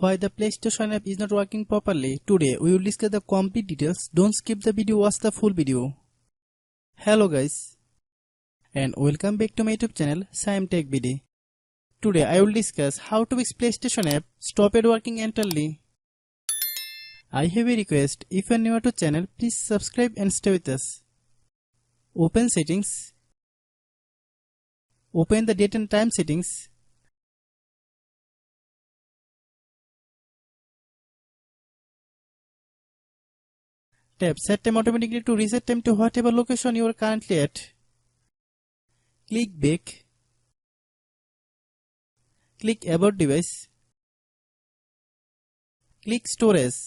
Why the PlayStation app is not working properly. Today we will discuss the complete details. Don't skip the video, watch the full video. Hello guys and welcome back to my YouTube channel Shaem Tech BD. Today I will discuss how to fix PlayStation app stopped working entirely. I have a request. If you are new to channel, please subscribe and stay with us. Open settings. Open the date and time settings. Tap set time automatically to reset time to whatever location you are currently at. Click back. Click about device. Click storage.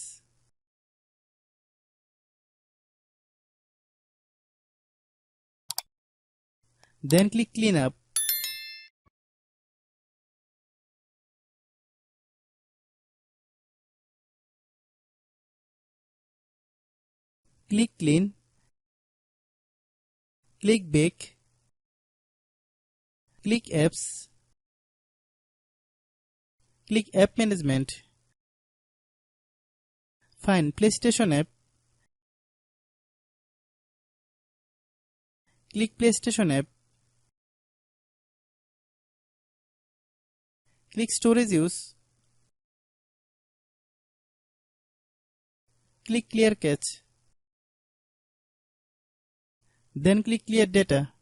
Then click cleanup. Click clean. Click back. Click apps. Click app management. Find PlayStation app. Click PlayStation app. Click storage use. Click clear cache. Then click clear data.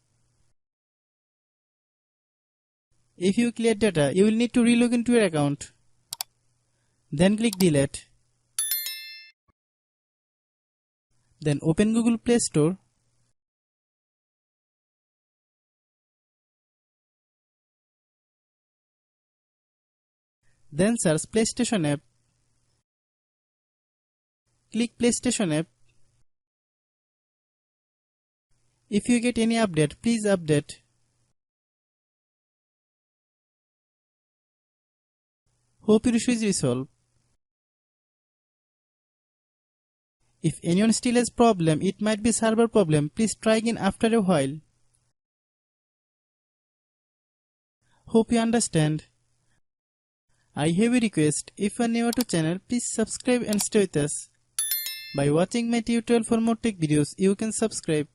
If you clear data, you will need to relog into your account. Then click delete. Then open Google Play Store. Then search PlayStation app. Click PlayStation app. If you get any update, please update. Hope your issue is resolved. If anyone still has problem, it might be server problem. Please try again after a while. Hope you understand. I have a request. If you are new to channel, please subscribe and stay with us. By watching my tutorial for more tech videos, you can subscribe.